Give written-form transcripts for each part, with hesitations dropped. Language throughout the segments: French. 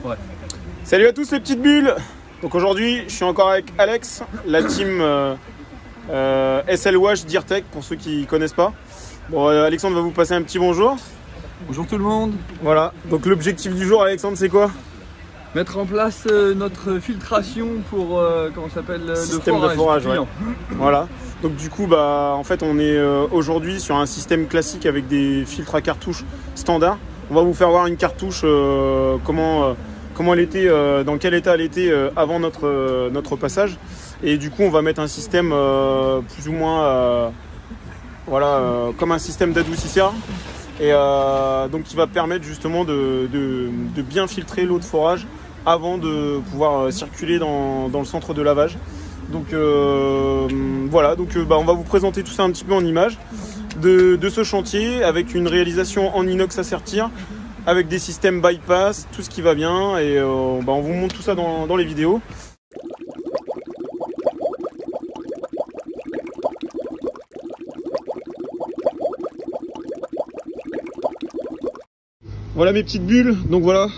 Ouais. Salut à tous les petites bulles. Donc aujourd'hui, je suis encore avec Alex, la team SLWash Dirtech pour ceux qui connaissent pas. Bon, Alexandre va vous passer un petit bonjour. Bonjour tout le monde. Voilà. Donc l'objectif du jour, Alexandre, c'est quoi? Mettre en place notre filtration pour comment ça s'appelle, le système de forage. Ouais. Voilà. Donc du coup, en fait, on est aujourd'hui sur un système classique avec des filtres à cartouche standard. On va vous faire voir une cartouche, comment elle était, dans quel état elle était avant notre passage. Et du coup, on va mettre un système plus ou moins, comme un système d'adoucisseur. Et donc, qui va permettre justement de bien filtrer l'eau de forage avant de pouvoir circuler dans le centre de lavage. Donc voilà, donc on va vous présenter tout ça un petit peu en images de ce chantier avec une réalisation en inox à sertir, avec des systèmes bypass, tout ce qui va bien, et on vous montre tout ça dans les vidéos. Voilà mes petites bulles, donc voilà,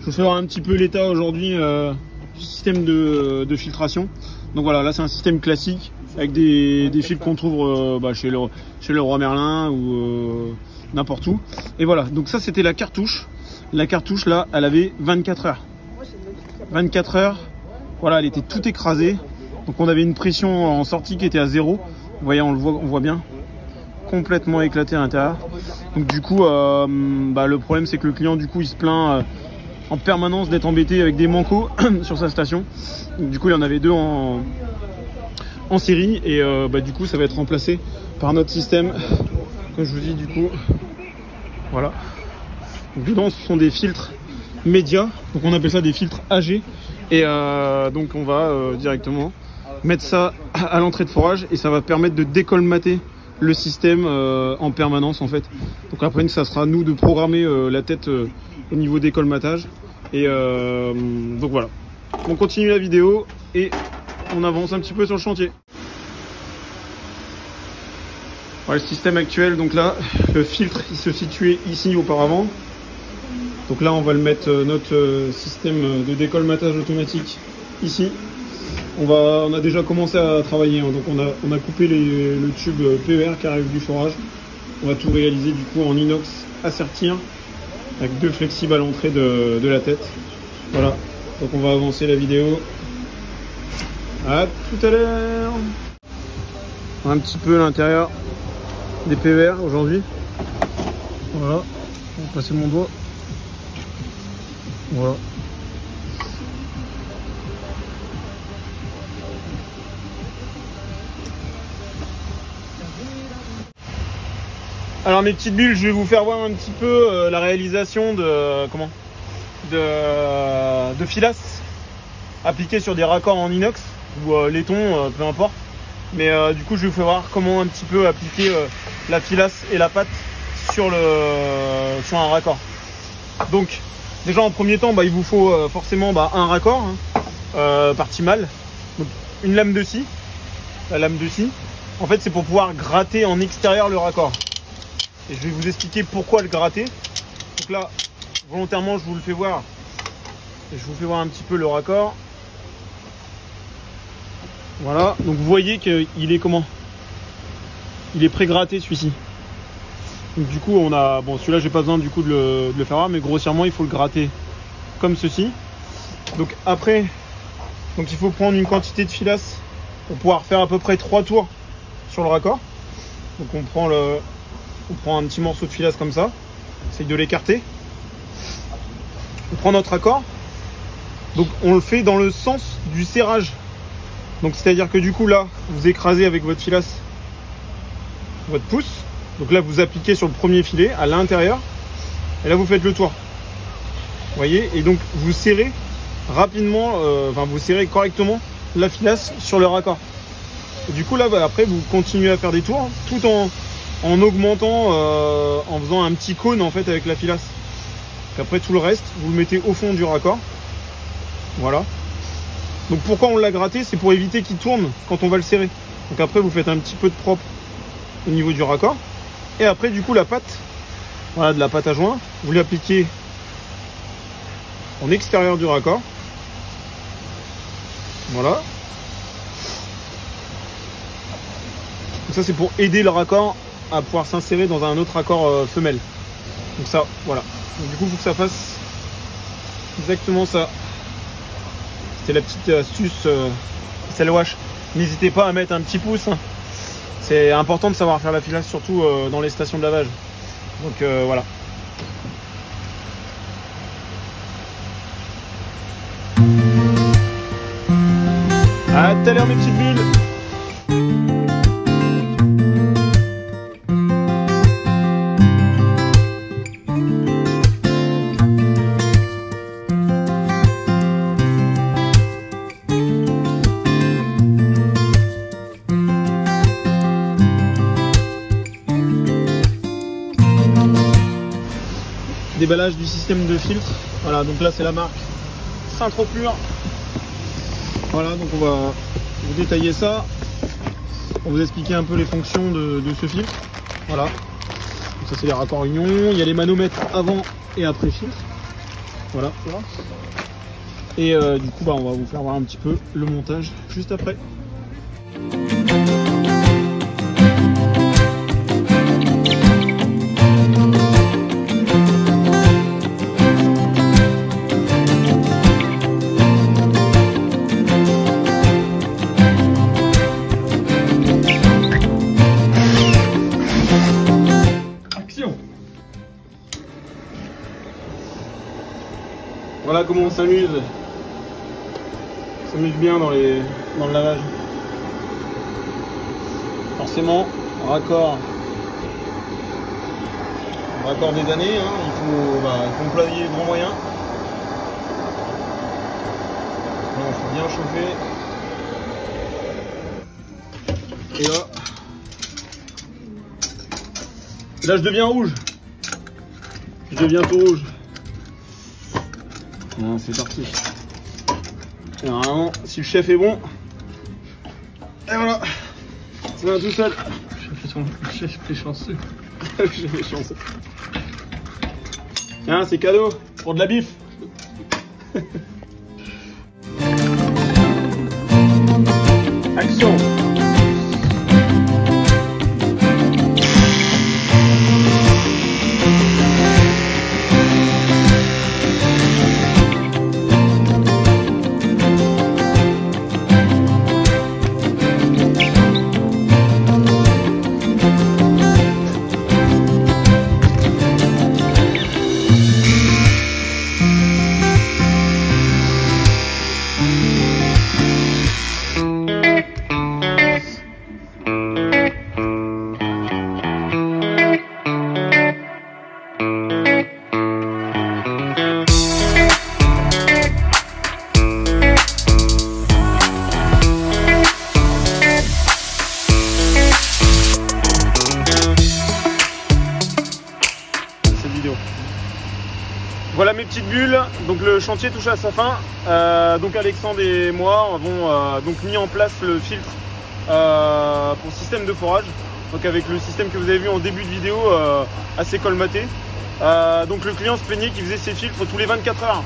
je vous fais voir un petit peu l'état aujourd'hui du système de filtration. Donc voilà, là c'est un système classique avec des filtres qu'on trouve chez le Roi Merlin ou n'importe où. Et voilà, donc ça c'était la cartouche. La cartouche là, elle avait 24 heures. 24 heures, voilà, elle était toute écrasée. Donc on avait une pression en sortie qui était à 0. Vous voyez, on voit bien, complètement éclaté à l'intérieur. Donc du coup, le problème c'est que le client du coup il se plaint en permanence d'être embêté avec des mancos sur sa station. Donc, du coup il y en avait deux en série et du coup ça va être remplacé par notre système, comme je vous dis. Du coup voilà, donc, dedans ce sont des filtres médias, donc on appelle ça des filtres AG, et donc on va directement mettre ça à l'entrée de forage et ça va permettre de décolmater le système en permanence en fait. Donc après ça sera à nous de programmer la tête au niveau décolmatage, et donc voilà, on continue la vidéo et on avance un petit peu sur le chantier. Voilà le système actuel. Donc là le filtre il se situait ici auparavant, donc là on va le mettre notre système de décolmatage automatique ici. On a déjà commencé à travailler, donc on a coupé le tube PER qui arrive du forage. On va tout réaliser du coup en inox à sertir avec deux flexibles à l'entrée de la tête. Voilà, donc on va avancer la vidéo. À tout à l'heure. Un petit peu l'intérieur des PER aujourd'hui. Voilà, on va passer mon doigt. Voilà. Alors mes petites bulles, je vais vous faire voir un petit peu la réalisation de filasse appliquée sur des raccords en inox ou laiton, peu importe. Mais du coup je vais vous faire voir comment un petit peu appliquer la filasse et la pâte sur un raccord. Donc déjà en premier temps, il vous faut forcément un raccord, partie mâle, donc une lame de scie. La lame de scie, en fait, c'est pour pouvoir gratter en extérieur le raccord. Et je vais vous expliquer pourquoi le gratter. Donc là, volontairement, je vous le fais voir. Et je vous fais voir un petit peu le raccord. Voilà, donc vous voyez qu'il est comment? Il est pré-gratté celui-ci. Donc du coup, celui-là, j'ai pas besoin du coup de le faire voir, mais grossièrement, il faut le gratter comme ceci. Donc après, il faut prendre une quantité de filasse pour pouvoir faire à peu près 3 tours sur le raccord. Donc on prend un petit morceau de filasse comme ça, on essaye de l'écarter. On prend notre raccord, donc on le fait dans le sens du serrage. Donc c'est-à-dire que du coup là, vous écrasez avec votre filasse votre pouce. Donc là vous appliquez sur le premier filet à l'intérieur, et là vous faites le tour. Vous voyez, et donc vous serrez rapidement, vous serrez correctement la filasse sur le raccord. Et du coup là, après vous continuez à faire des tours tout en augmentant, en faisant un petit cône en fait avec la filasse. Donc après tout le reste, vous le mettez au fond du raccord. Voilà. Donc pourquoi on l'a gratté? C'est pour éviter qu'il tourne quand on va le serrer. Donc après vous faites un petit peu de propre au niveau du raccord. Et après du coup la pâte, voilà, de la pâte à joint, vous l'appliquez en extérieur du raccord. Voilà. Donc ça c'est pour aider le raccord à pouvoir s'insérer dans un autre raccord femelle. Donc ça, voilà. Donc, du coup, il faut que ça fasse exactement ça. C'était la petite astuce Cell Wash. N'hésitez pas à mettre un petit pouce. Hein. C'est important de savoir faire l'affilage, surtout dans les stations de lavage. Donc voilà. À tout à l'heure mes petites bulles. Déballage du système de filtre. Voilà, donc là c'est la marque Saint-Tropure. Voilà, donc on va vous détailler ça, pour vous expliquer un peu les fonctions de ce filtre. Voilà, donc ça c'est les raccords union, il y a les manomètres avant et après filtre. Voilà, et du coup on va vous faire voir un petit peu le montage juste après. Voilà comment on s'amuse. On s'amuse bien dans le lavage. Forcément, raccord des années, hein, il faut employer grand moyen. Il faut bien chauffer. Et là je deviens rouge. Je deviens tout rouge. C'est parti. Et normalement, si le chef est bon, et voilà, ça va tout seul. Le chef est chanceux. Le chef est chanceux. Tiens, c'est cadeau pour de la bif. Action. Voilà mes petites bulles, donc le chantier touche à sa fin. Donc Alexandre et moi avons donc mis en place le filtre pour système de forage. Donc avec le système que vous avez vu en début de vidéo, assez colmaté. Donc le client se plaignait qu'il faisait ses filtres tous les 24 heures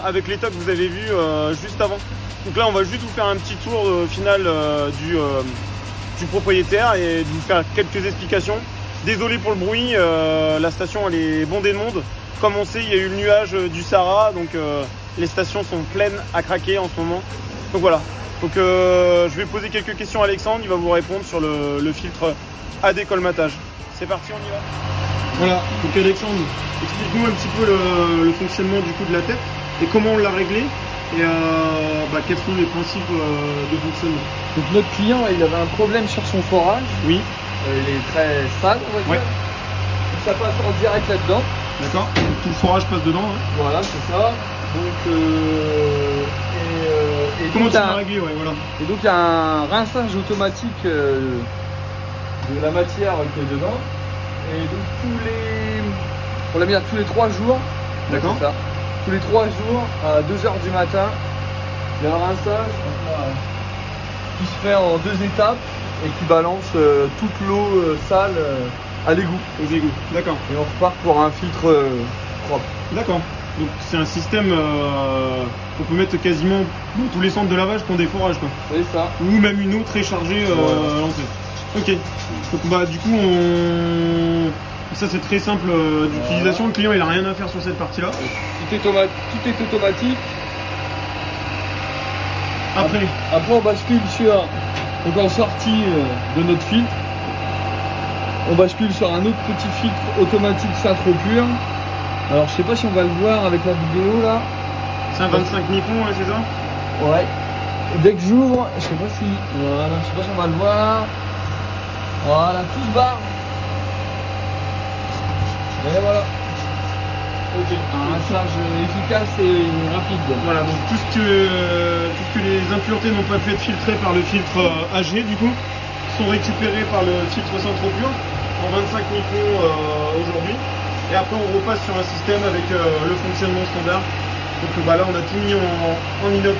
avec l'état que vous avez vu juste avant. Donc là on va juste vous faire un petit tour final du propriétaire et vous faire quelques explications. Désolé pour le bruit, la station elle est bondée de monde. Comme on sait, il y a eu le nuage du Sahara, donc les stations sont pleines à craquer en ce moment. Donc voilà, donc je vais poser quelques questions à Alexandre, il va vous répondre sur le filtre à décolmatage. C'est parti, on y va. Voilà, donc Alexandre, explique-nous un petit peu le fonctionnement du coup de la tête et comment on l'a réglé et quels sont les principes de fonctionnement. Donc notre client, il avait un problème sur son forage. Oui. Il est très sale, on va dire. Ouais. Donc ça passe en direct là-dedans. D'accord, tout le forage passe dedans. Hein. Voilà, c'est ça. Donc, et comment donc, tu l'as réglé, ouais, voilà. Et donc il y a un rinçage automatique de la matière qui est dedans. Et donc on l'a mis à tous les 3 jours. D'accord. Tous les 3 jours à 2 h du matin. Il y a un rinçage qui se fait en 2 étapes et qui balance toute l'eau sale à l'égout. aux égouts. D'accord. Et on repart pour un filtre propre. D'accord. Donc c'est un système qu'on peut mettre quasiment dans tous les centres de lavage qui ont des forages, quoi. C'est ça. Ou même une eau très chargée à l'entrée. Ok. Donc bah du coup ça c'est très simple d'utilisation. Le client il a rien à faire sur cette partie-là. Tout est automatique. Après on bascule sur, donc en sortie de notre filtre, on bascule sur un autre petit filtre automatique Saint-Tropur. Alors je sais pas si on va le voir avec la vidéo là. c'est un 25 Nippon, c'est ça? Ouais. Et dès que j'ouvre, je sais pas si. Voilà, je sais pas si on va le voir. Voilà, tout se barre. Et voilà. Ok. Un massage efficace et rapide. Voilà, donc tout ce que les impuretés n'ont pas pu être filtrées par le filtre AG du coup sont récupérées par le filtre Saint-Tropur en 25 Nippon aujourd'hui. Et après on repasse sur un système avec le fonctionnement standard. Donc bah, là on a tout mis en inox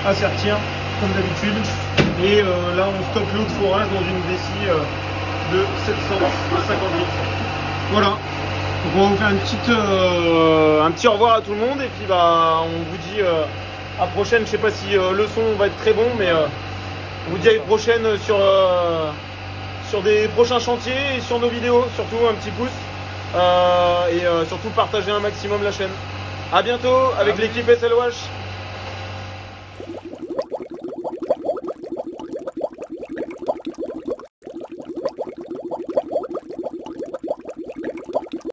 à sertir comme d'habitude. Et là on stocke l'eau de forage dans une vessie de 750 litres. Voilà. Donc on va vous faire un petit au revoir à tout le monde et puis bah on vous dit à prochaine. Je sais pas si le son va être très bon, mais on vous dit à une prochaine sur des prochains chantiers et sur nos vidéos. Surtout un petit pouce et surtout partagez un maximum la chaîne. À bientôt avec l'équipe SLOH.